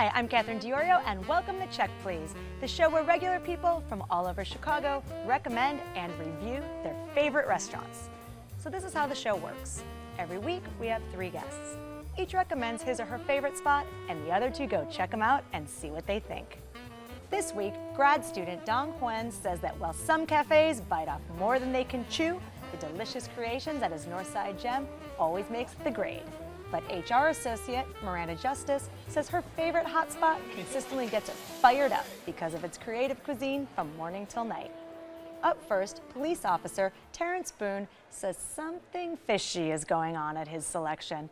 Hi, I'm Catherine Diorio, and welcome to Check Please, the show where regular people from all over Chicago recommend and review their favorite restaurants. So this is how the show works. Every week, we have 3 guests. Each recommends his or her favorite spot, and the other 2 go check them out and see what they think. This week, grad student Dong Huen says that while some cafes bite off more than they can chew, the delicious creations at his Northside Gem always makes the grade. But HR associate Miranda Justice says her favorite hotspot consistently gets her fired up because of its creative cuisine from morning till night. Up first, police officer Terrence Boone says something fishy is going on at his selection,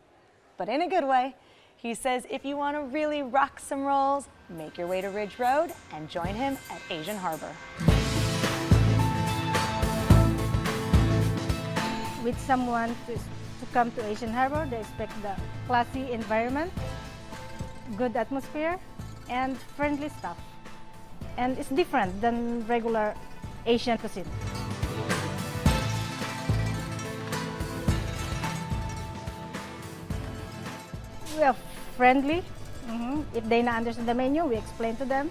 but in a good way. He says if you want to really rock some rolls, make your way to Ridge Road and join him at Asian Harbor. With someone to come to Asian Harbor, they expect the classy environment, good atmosphere, and friendly staff. And it's different than regular Asian cuisine. We are friendly. If they not understand the menu, we explain to them.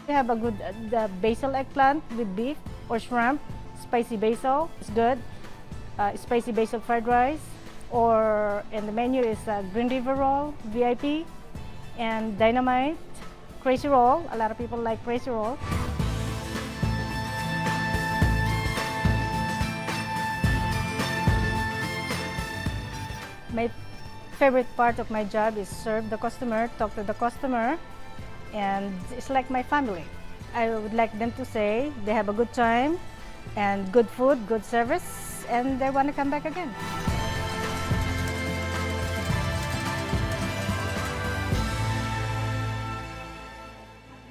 We have a good the basil eggplant with beef or shrimp, spicy basil. It's good. Spicy basil fried rice, or in the menu is Green River roll, VIP, and dynamite, crazy roll. A lot of people like crazy roll. My favorite part of my job is serve the customer, talk to the customer, and it's like my family. I would like them to say they have a good time and good food, good service, and they want to come back again.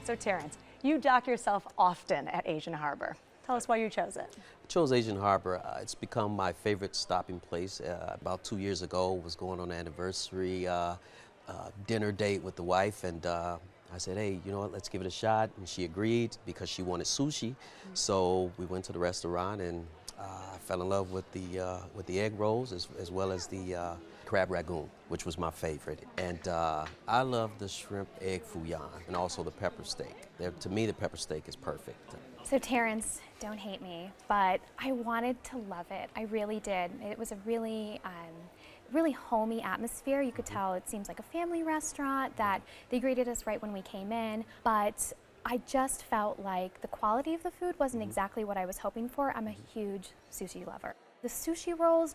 So Terrence, you dock yourself often at Asian Harbor. Tell us why you chose it. I chose Asian Harbor. It's become my favorite stopping place. About 2 years ago, was going on an anniversary dinner date with the wife, and I said, hey, you know what, let's give it a shot. And she agreed because she wanted sushi. So we went to the restaurant, and I fell in love with the egg rolls as well as the crab ragoon, which was my favorite. And I love the shrimp egg foo young and also the pepper steak. To me, the pepper steak is perfect. So Terrence, don't hate me, but I wanted to love it. I really did. It was a really homey atmosphere. You could tell it seems like a family restaurant, that they greeted us right when we came in, but I just felt like the quality of the food wasn't exactly what I was hoping for. I'm a huge sushi lover. The sushi rolls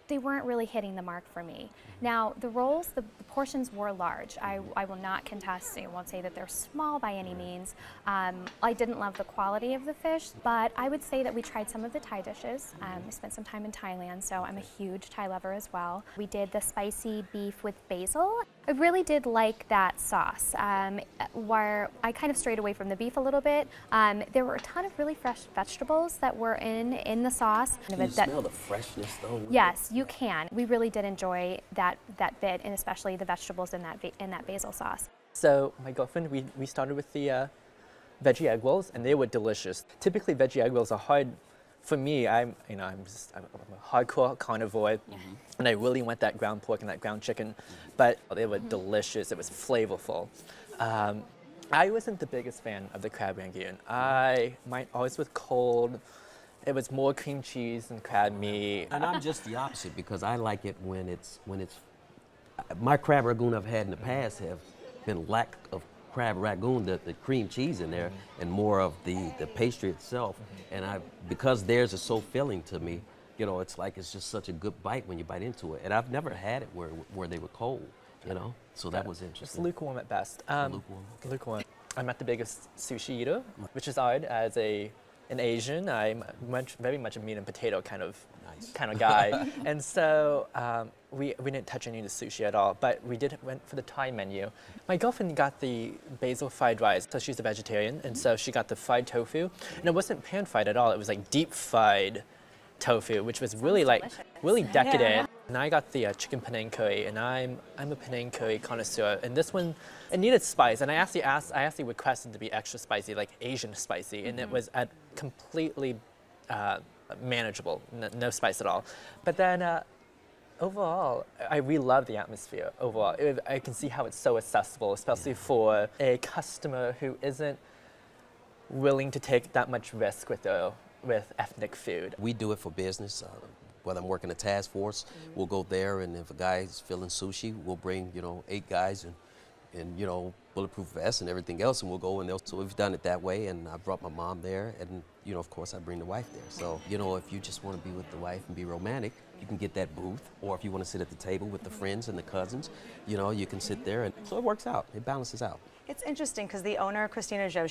they weren't really hitting the mark for me. Now, the rolls, the portions were large. I will not contest, I won't say that they're small by any means. I didn't love the quality of the fish, but I would say that we tried some of the Thai dishes. I spent some time in Thailand, so I'm a huge Thai lover as well. We did the spicy beef with basil. I really did like that sauce, where I kind of strayed away from the beef a little bit. There were a ton of really fresh vegetables that were in the sauce. Can you smell the freshness though? Yes, you can. We really did enjoy that bit, and especially the vegetables in that basil sauce. So my girlfriend, we started with the veggie egg rolls, and they were delicious. Typically, veggie egg rolls are hard. For me, I'm a hardcore carnivore, and I really want that ground pork and that ground chicken, but they were delicious. It was flavorful. I wasn't the biggest fan of the crab rangoon. Mine always was cold. It was more cream cheese than crab meat. And I'm just the opposite because I like it when it's my crab ragoon I've had in the past have been lack of crab ragoon, the cream cheese in there, and more of the pastry itself. And because theirs is so filling to me, you know, it's just such a good bite when you bite into it. And I've never had it where they were cold, you know, so that was interesting. Just lukewarm at best. Lukewarm. Lukewarm. I'm not the biggest sushi eater, which is odd. As an Asian, I'm very much a meat and potato kind of guy. And so we didn't touch any of the sushi at all, but we went for the Thai menu. My girlfriend got the basil fried rice, so she's a vegetarian, and so she got the fried tofu. And it wasn't pan fried at all, it was like deep fried tofu, which was really really decadent. Yeah. And I got the chicken Penang curry, and I'm a Penang curry connoisseur. And this one, it needed spice, and I actually requested to be extra spicy, like Asian spicy, and it was completely manageable, no spice at all. But then Overall, we love the atmosphere overall. I can see how it's so accessible, especially for a customer who isn't willing to take that much risk with ethnic food. We do it for business. Whether I'm working a task force, we'll go there, and if a guy's feeling sushi, we'll bring 8 guys and bulletproof vests and everything else, and we'll go in there. So we've done it that way, and I brought my mom there, and of course I bring the wife there. So if you just want to be with the wife and be romantic, you can get that booth, or if you want to sit at the table with the friends and the cousins, you can sit there, and so it works out. It balances out. It's interesting because the owner, Christina Zhou,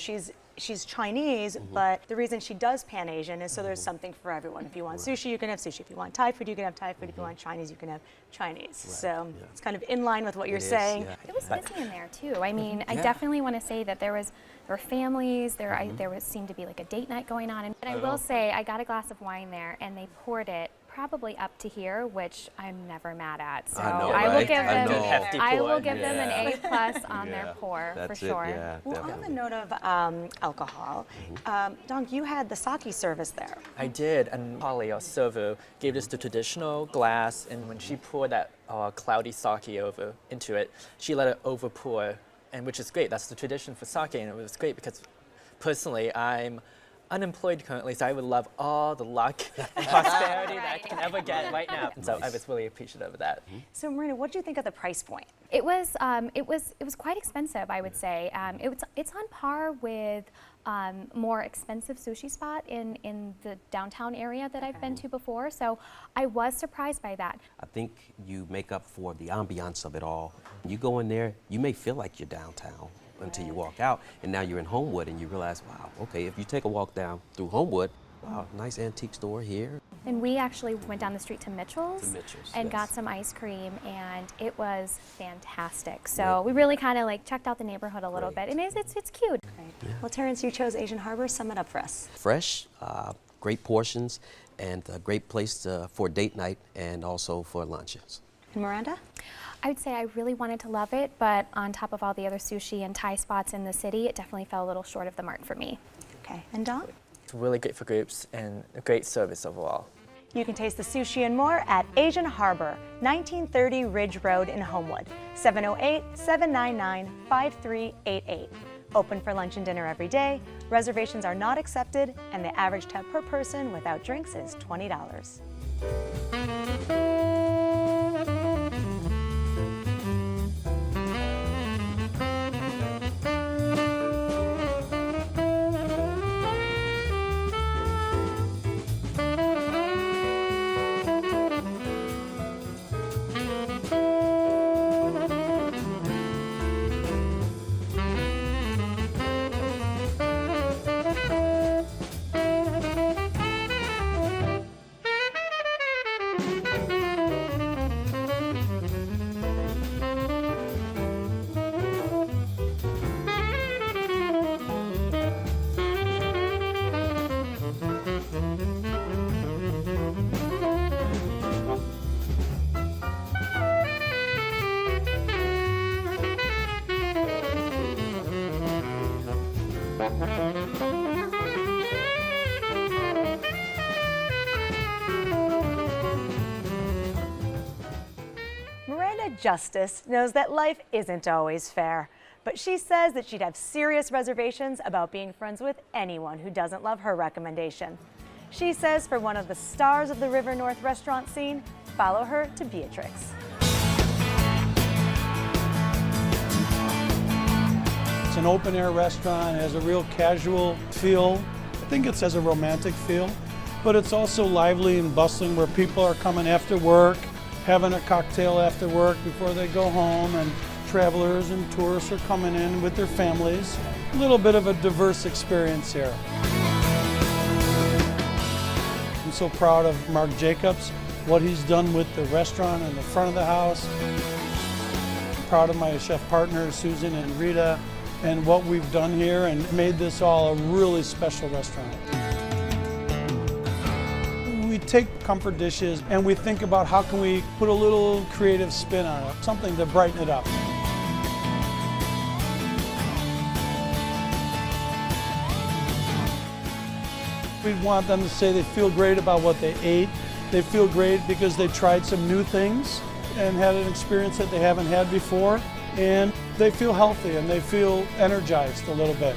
she's Chinese, but the reason she does Pan-Asian is so there's something for everyone. If you want sushi, you can have sushi. If you want Thai food, you can have Thai food. If you want Chinese, you can have Chinese. Right. So it's kind of in line with what you're It is, saying. yeah. It was busy in there too. I mean, I definitely want to say that there were families. There seemed to be like a date night going on. And I will say, I got a glass of wine there, and they poured it probably up to here, which I'm never mad at. So I know, I will right? give I them, know. Hefty I pour. will give them an Yeah. A+ on their pour That's for it, sure. yeah, Well, on the definitely. note of alcohol, Dong, you had the sake service there. I did, and Polly, our server, gave us the traditional glass, and when she poured that cloudy sake into it, she let it over pour, and which is great. That's the tradition for sake, and it was great because personally, I'm unemployed currently, so I would love all the luck and prosperity that I can ever get right now. And so I was really appreciative of that. So Marina, what do you think of the price point? It was quite expensive, I would say. It's on par with more expensive sushi spot in the downtown area that I've been to before. So I was surprised by that. I think you make up for the ambiance of it all. You go in there, you may feel like you're downtown until you walk out, and now you're in Homewood, and you realize, wow, okay, if you take a walk down through Homewood, wow, nice antique store here. And we actually went down the street to Mitchell's, and yes. got some ice cream, and it was fantastic. So we really kind of like checked out the neighborhood a little Great. bit, and it's cute. Right. Well, Terrence, you chose Asian Harbor. Sum it up for us. Fresh, great portions, and a great place for date night and also for lunches. And Miranda? I would say I really wanted to love it, but on top of all the other sushi and Thai spots in the city, it definitely fell a little short of the mark for me. Okay. And Dong? It's really great for groups and a great service overall. You can taste the sushi and more at Asian Harbor, 1930 Ridge Road in Homewood, 708-799-5388. Open for lunch and dinner every day. Reservations are not accepted, and the average tab per person without drinks is $20. Miranda Justice knows that life isn't always fair, but she says that she'd have serious reservations about being friends with anyone who doesn't love her recommendation. She says for one of the stars of the River North restaurant scene, follow her to Beatrix. It's an open-air restaurant, it has a real casual feel. I think it has a romantic feel, but it's also lively and bustling where people are coming after work, having a cocktail after work before they go home, and travelers and tourists are coming in with their families. A little bit of a diverse experience here. I'm so proud of Mark Jacobs, what he's done with the restaurant in the front of the house. I'm proud of my chef partners, Susan and Rita, and what we've done here and made this all a really special restaurant. We take comfort dishes and we think about how can we put a little creative spin on it, something to brighten it up. We want them to say they feel great about what they ate They feel great because they tried some new things and had an experience that they haven't had before. And they feel healthy and they feel energized a little bit.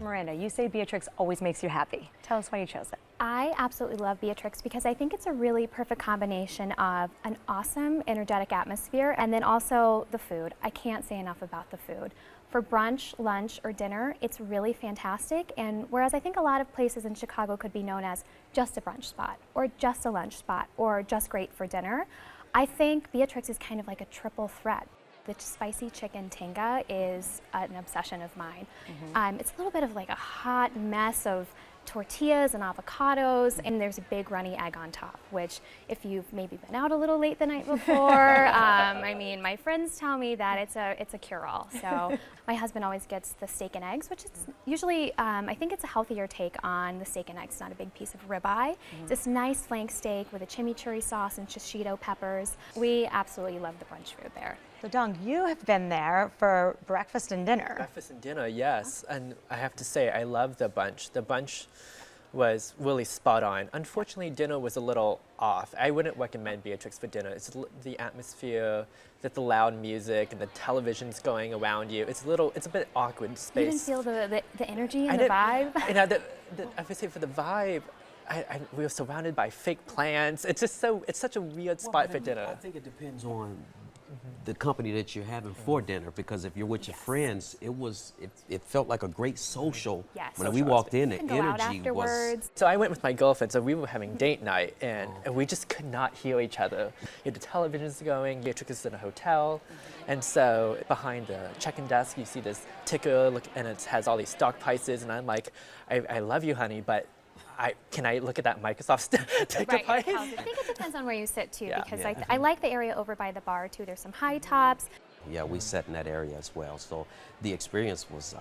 Miranda, you say Beatrix always makes you happy. Tell us why you chose it. I absolutely love Beatrix because I think it's a really perfect combination of an awesome, energetic atmosphere and then also the food. I can't say enough about the food. For brunch, lunch, or dinner, it's really fantastic. And whereas I think a lot of places in Chicago could be known as just a brunch spot, or just a lunch spot, or just great for dinner, I think Beatrix is kind of like a triple threat. The spicy chicken tinga is an obsession of mine. It's a little bit of like a hot mess of tortillas and avocados, and there's a big runny egg on top, which if you've maybe been out a little late the night before, I mean, my friends tell me that it's a cure-all. So my husband always gets the steak and eggs, which is usually, I think it's a healthier take on the steak and eggs. It's not a big piece of ribeye. It's this nice flank steak with a chimichurri sauce and shishito peppers. We absolutely love the brunch food there. So Dong, you have been there for breakfast and dinner. Breakfast and dinner, yes. And I have to say, I love the bunch. The bunch was really spot on. Unfortunately, dinner was a little off. I wouldn't recommend Beatrix for dinner. It's the atmosphere, the loud music, and the television's going around you. It's a bit awkward space. You didn't feel the energy and the vibe? I would say for the vibe, we were surrounded by fake plants. It's such a weird spot for dinner. I think it depends on the company that you're having for dinner, because if you're with your friends, it felt like a great social. Yes. When we walked in, the Go out energy was. afterwards. So I went with my girlfriend, so we were having date night, and we just could not hear each other. The television's going, Beatrix is in a hotel, and so behind the check-in desk, you see this ticker, and it has all these stock prices, and I'm like, I love you, honey, but can I look at that Microsoft ticker price? I think it depends on where you sit too, Yeah. because I like the area over by the bar too. There's some high tops. Yeah, we sat in that area as well. So the experience was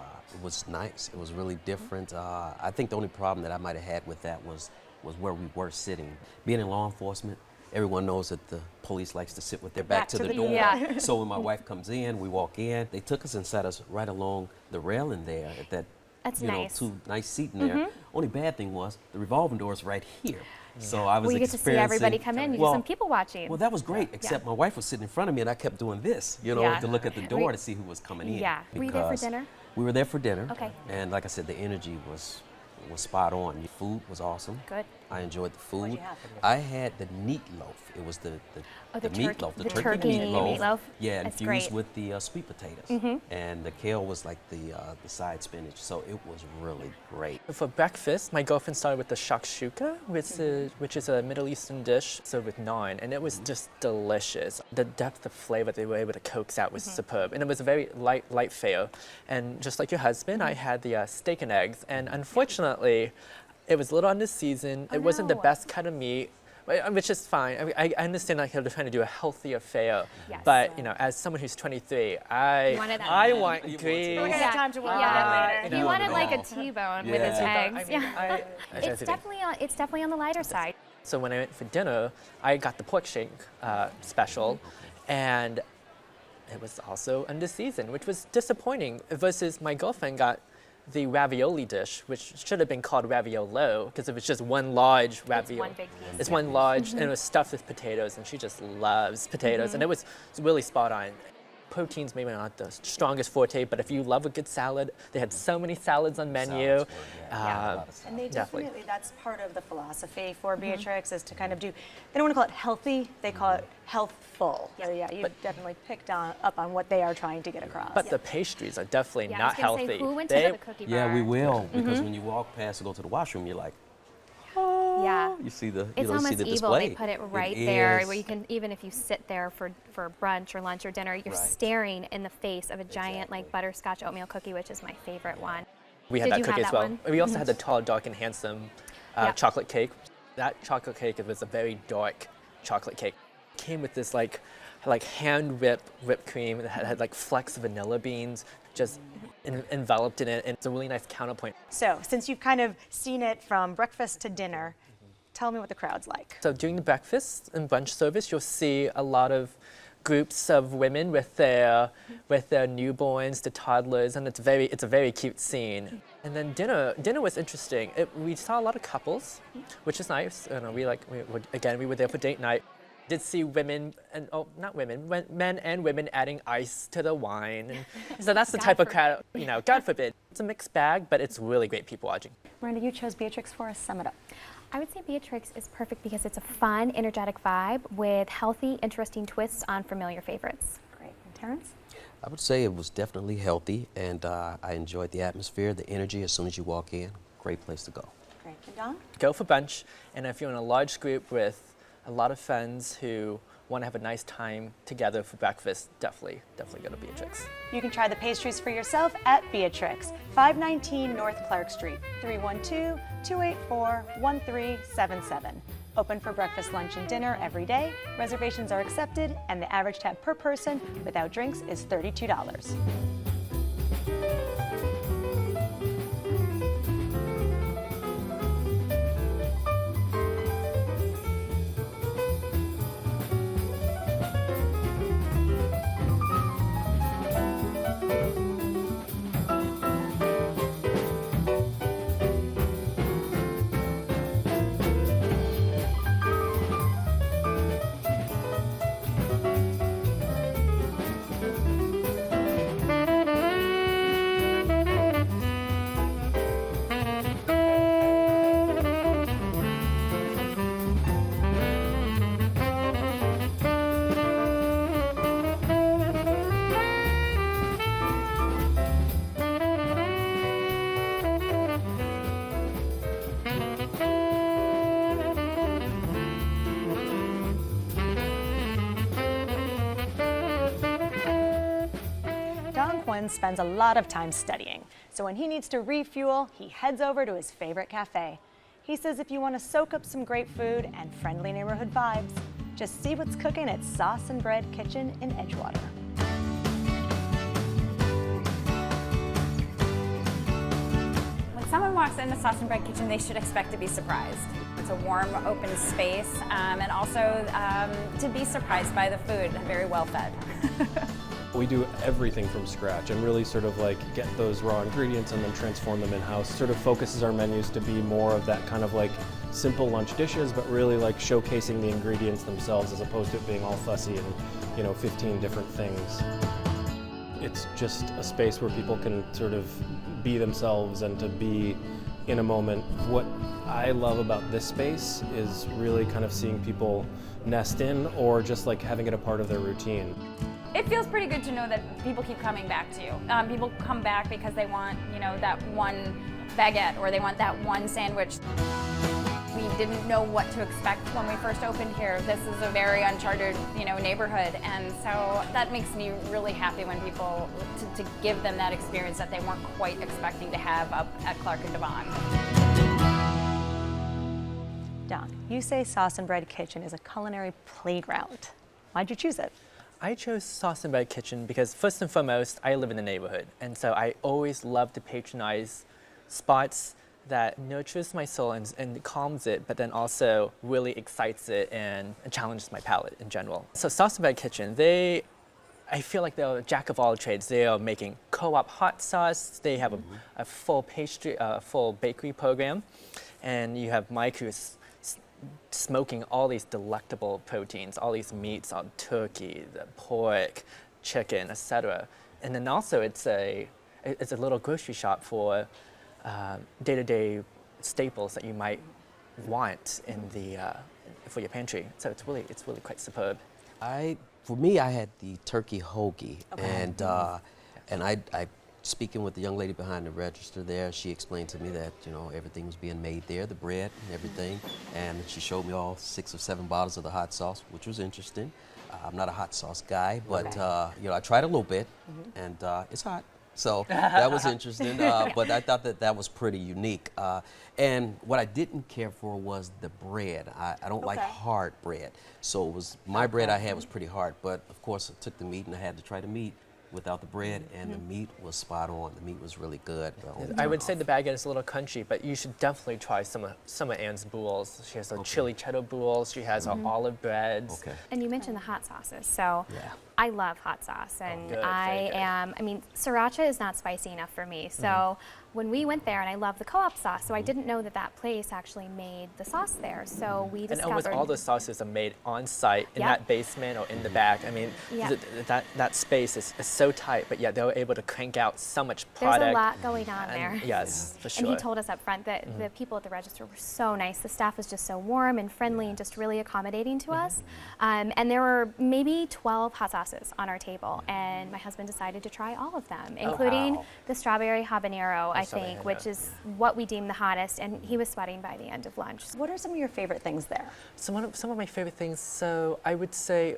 nice. It was really different. I think the only problem that I might have had with that was where we were sitting. Being in law enforcement, everyone knows that the police likes to sit with their back to the door. Yeah. So when my wife comes in, we walk in. They took us and sat us right along the railing there at that. That's you know, nice. two nice seating there. Only bad thing was the revolving door is right here. So I was Well, you get to see everybody come in. You do some people watching. Well, that was great, except my wife was sitting in front of me and I kept doing this, you know, Yeah. to look at the door to see who was coming in. Yeah. Were you there for because dinner? We were there for dinner. Okay. And like I said, the energy was spot on. The food was awesome. Good. I enjoyed the food. What'd you have? I had the meat loaf. It was the meatloaf, the turkey meatloaf. Yeah, That's infused great. with the sweet potatoes. And the kale was like the side spinach. So it was really great. For breakfast, my girlfriend started with the shakshuka, which is a Middle Eastern dish served with naan, and it was just delicious. The depth of flavor they were able to coax out was superb, and it was a very light fare. And just like your husband, I had the steak and eggs, and unfortunately, it was a little under seasoned. It wasn't the best cut of meat, which is fine. I mean, I understand like they're trying to do a healthier fare, Yes. but you know, as someone who's 23, I want grease. We're gonna have time to work on that later. You wanted No. like a T-bone with its eggs. I mean, It's definitely on the lighter side. So when I went for dinner, I got the pork shank special, and it was also under seasoned, which was disappointing. Versus my girlfriend got the ravioli dish, which should have been called raviolo because it was just one large ravioli. one big piece. It's one large, and it was stuffed with potatoes, and she just loves potatoes, and it was really spot on. Proteins maybe not the strongest forte, but if you love a good salad, they had so many salads on menu. Salads were, a lot of And they Definitely. definitely, that's part of the philosophy for Beatrix is to kind of do, they don't want to call it healthy, they call it healthful. So yeah, you definitely picked up on what they are trying to get across. But the pastries are definitely Yeah, not I was gonna healthy. say, who went to They- the cookie bar? Yeah, we will, because when you walk past to go to the washroom, you're like, Yeah. you see the, It's see almost the evil. display. They put it right It there is. where you can, even if you sit there for brunch or lunch or dinner, you're Right. staring in the face of a giant like Exactly. butterscotch oatmeal cookie, which is my favorite one. We had Did that you cookie have as that well. one? We also had the tall, dark, and handsome Yeah. chocolate cake. That chocolate cake was a very dark chocolate cake. It came with this like hand whipped cream that had like flecks of vanilla beans just enveloped in it, and it's a really nice counterpoint. So since you've kind of seen it from breakfast to dinner, tell me what the crowd's like. So during the breakfast and brunch service, you'll see a lot of groups of women with their newborns, the toddlers, and it's a very cute scene. And then dinner was interesting. We saw a lot of couples, which is nice. We were there for date night. Did see women and men and women adding ice to the wine, and so that's the type of crowd. God forbid. It's a mixed bag, but it's really great people watching. Miranda, you chose Beatrix for us. Sum it up. I would say Beatrix is perfect because it's a fun, energetic vibe with healthy, interesting twists on familiar favorites. Great. And Terrence? I would say it was definitely healthy, and I enjoyed the atmosphere, the energy as soon as you walk in. Great place to go. Great. And Don? Go for brunch, and if you're in a large group with a lot of friends who want to have a nice time together for breakfast, definitely go to Beatrix. You can try the pastries for yourself at Beatrix, 519 North Clark Street, 312-284-1377. Open for breakfast, lunch, and dinner every day. Reservations are accepted, and the average tab per person without drinks is $32. Spends a lot of time studying, so when he needs to refuel, he heads over to his favorite cafe. He says if you want to soak up some great food and friendly neighborhood vibes, just see what's cooking at Sauce and Bread Kitchen in Edgewater. When someone walks into Sauce and Bread Kitchen, they should expect to be surprised. It's a warm, open space, and also to be surprised by the food, very well fed. We do everything from scratch and really sort of like get those raw ingredients and then transform them in-house. Sort of focuses our menus to be more of that kind of like simple lunch dishes, but really like showcasing the ingredients themselves as opposed to it being all fussy and 15 different things. It's just a space where people can sort of be themselves and to be in a moment. What I love about this space is really kind of seeing people nest in or just like having it a part of their routine. It feels pretty good to know that people keep coming back to you. People come back because they want, that one baguette or they want that one sandwich. We didn't know what to expect when we first opened here. This is a very uncharted, neighborhood, and so that makes me really happy when people to give them that experience that they weren't quite expecting to have up at Clark and Devon. Don, you say Sauce and Bread Kitchen is a culinary playground. Why'd you choose it? I chose Sauce and Bread Kitchen because first and foremost, I live in the neighborhood, and so I always love to patronize spots that nurtures my soul and calms it, but then also really excites it and challenges my palate in general. So Sauce and Bread Kitchen, I feel like they're a jack of all trades. They are making co-op hot sauce. They have a full pastry, full bakery program, and you have Mike who's smoking all these delectable proteins, all these meats on turkey, the pork, chicken, etc. And then also it's a little grocery shop for day-to-day staples that you might want in for your pantry. So it's really quite superb. For me, I had the turkey hoagie, and I speaking with the young lady behind the register there, she explained to me that everything was being made there, the bread and everything, and she showed me all 6 or 7 bottles of the hot sauce, which was interesting. I'm not a hot sauce guy, but I tried a little bit, and it's hot. So that was interesting, but I thought that was pretty unique. And what I didn't care for was the bread. I don't like hard bread. So it was my bread I had was pretty hard, but of course I took the meat and I had to try the meat. without the bread, and the meat was spot on. The meat was really good. I would say the baguette is a little crunchy, but you should definitely try some of Anne's boules. She has a chili cheddar boule. She has olive breads. Okay. And you mentioned the hot sauces, so Yeah. I love hot sauce, and good, I very good. I mean, sriracha is not spicy enough for me, so when we went there, and I love the co-op sauce, so I didn't know that that place actually made the sauce there, so we And discovered. almost all the sauces are made on site in Yep. that basement or in the back. I mean, Yeah. that space is so tight, but yet they were able to crank out so much There's product. a lot going on And there. yes, for sure. And he told us up front that the people at the register were so nice. The staff was just so warm and friendly and just really accommodating to us. And there were maybe 12 hot sauces on our table, and my husband decided to try all of them, including wow. the strawberry habanero, I strawberry think, which habanero. is what we deem the hottest, and he was sweating by the end of lunch. What are some of your favorite things there? Some of my favorite things, so I would say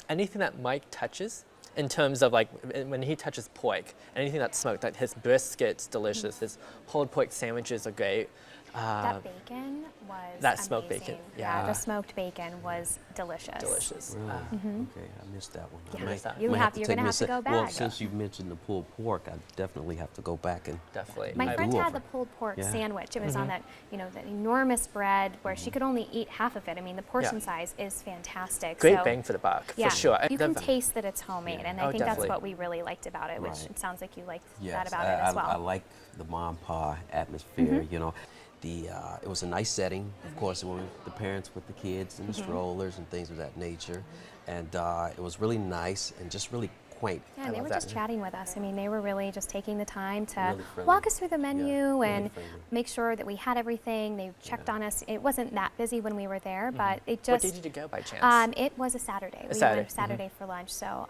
anything that Mike touches in terms of like when he touches pork, anything that's smoked, like his brisket's delicious, his pulled pork sandwiches are great. That bacon was that smoked bacon, amazing. yeah. The smoked bacon was delicious. Delicious. Really? Okay, I missed that one. Yeah. I Missed that. You might have- you're take gonna me have to a go sec- Well, back. since you mentioned the pulled pork, I definitely have to go back and Definitely. My I friend do had offer. the pulled pork Yeah. sandwich. It was on that, that enormous bread where she could only eat half of it. I mean, the portion Yeah. size is fantastic. Great so, bang for the buck, yeah, for sure. you can taste that it's homemade, and I Oh, think that's definitely. what we really liked about it, which Right. it sounds like you liked that yes, about it as well. I like the mom pa atmosphere. You know, it was a nice setting. Of course, it was the parents with the kids and the strollers and things of that nature, and it was really nice and just really quaint. Yeah, I and they love were that. just chatting with us. I mean, they were really just taking the time to Really friendly. walk us through the menu really and friendly. make sure that we had everything. They checked on us. It wasn't that busy when we were there, but it What just. did you go by chance? It was a Saturday. We Saturday, went Saturday for lunch, so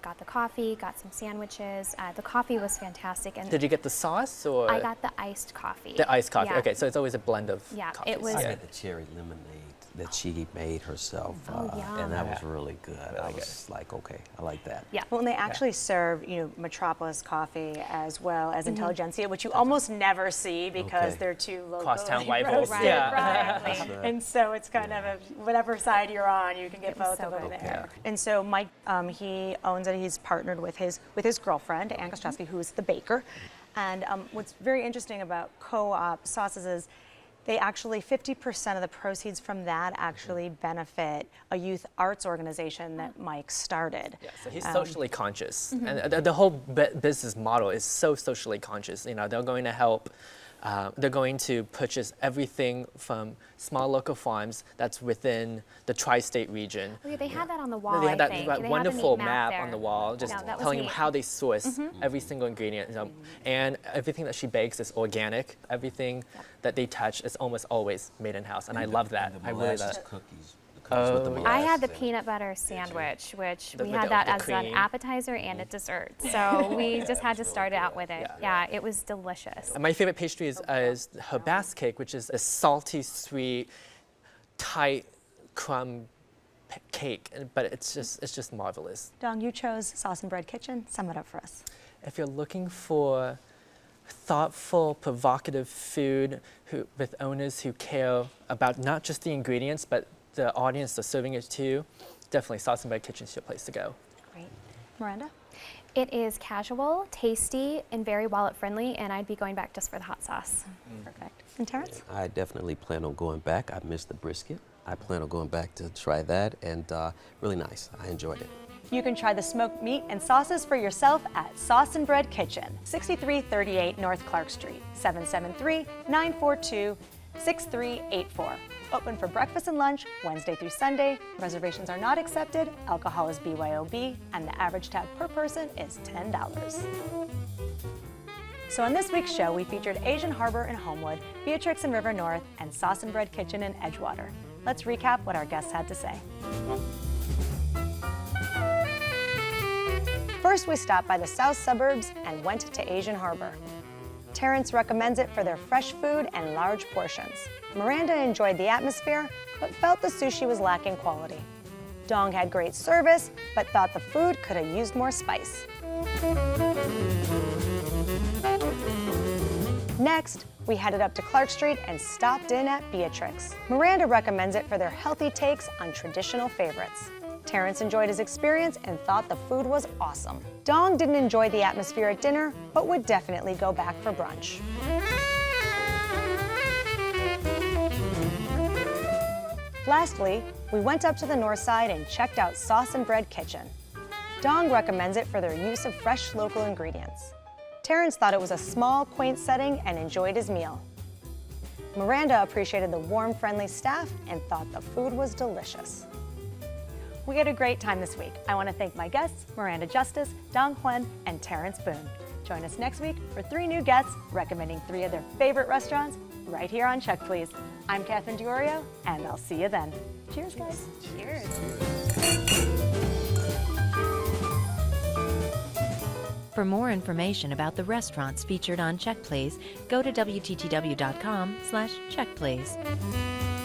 got the coffee, got some sandwiches. The coffee was fantastic, and Did you get the sauce or I got the iced coffee. the iced coffee? Yeah. Okay, so it's always a blend of Yeah, coffees. it was- I Yeah. had the cherry lemonade that she made herself, Oh, and that yum. was really good. I Really was like, okay, I like that. Yeah. Well, and they actually serve, Metropolis coffee as well as Intelligentsia, which you almost never see because Okay. they're too locally Crosstown rivals, roasted, yeah. right. And so it's kind of whatever side you're on, you can get It was both so of them good. there. And so Mike, he owns it. He's partnered with his girlfriend, Ann Kostrowski, who's the baker. And what's very interesting about co-op sauces is they actually, 50% of the proceeds from that actually benefit a youth arts organization that Mike started. Yeah, so he's socially conscious, and the whole business model is so socially conscious. They're going to help. They're going to purchase everything from small local farms that's within the tri-state region. Oh, yeah, they had that on the wall. They had that I think. that They had a wonderful neat map there. on the wall, just Yeah, that was telling them neat. how they source every single ingredient. And everything that she bakes is organic. Everything that they touch is almost always made in house, and I love that. And the I really love molasses that. cookies. The cookies with the Oh, yeah. I had the molasses in it. peanut butter sandwich, which we With had the- that the as an cream. appetizer and a dessert. So we just had to start it out with it. Yeah, it was delicious. And my favorite pastry is her bass cake, which is a salty, sweet, tight crumb cake, but it's just marvelous. Dong, you chose Sauce and Bread Kitchen. Sum it up for us. If you're looking for thoughtful, provocative food with owners who care about not just the ingredients, but the audience they're serving it to, definitely Sauce and Bread Kitchen is your place to go. Great. Miranda? It is casual, tasty, and very wallet friendly, and I'd be going back just for the hot sauce. Perfect. And Terrence? I definitely plan on going back. I missed the brisket. I plan on going back to try that, and really nice. I enjoyed it. You can try the smoked meat and sauces for yourself at Sauce and Bread Kitchen, 6338 North Clark Street, 773-942-6384. Open for breakfast and lunch Wednesday through Sunday. Reservations are not accepted. Alcohol is BYOB, and the average tab per person is $10. So on this week's show, we featured Asian Harbor in Homewood, Beatrix in River North, and Sauce and Bread Kitchen in Edgewater. Let's recap what our guests had to say. First, we stopped by the south suburbs and went to Asian Harbor. Terrence recommends it for their fresh food and large portions. Miranda enjoyed the atmosphere, but felt the sushi was lacking quality. Dong had great service, but thought the food could have used more spice. Next, we headed up to Clark Street and stopped in at Beatrix. Miranda recommends it for their healthy takes on traditional favorites. Terrence enjoyed his experience and thought the food was awesome. Dong didn't enjoy the atmosphere at dinner, but would definitely go back for brunch. Lastly, we went up to the north side and checked out Sauce and Bread Kitchen. Dong recommends it for their use of fresh local ingredients. Terrence thought it was a small, quaint setting and enjoyed his meal. Miranda appreciated the warm, friendly staff and thought the food was delicious. We had a great time this week. I want to thank my guests, Miranda Justice, Dong Huen, and Terrence Boone. Join us next week for 3 new guests recommending 3 of their favorite restaurants right here on Check Please. I'm Catherine Diorio, and I'll see you then. Cheers, guys. Cheers. For more information about the restaurants featured on Check Please, go to WTTW.com/checkplease.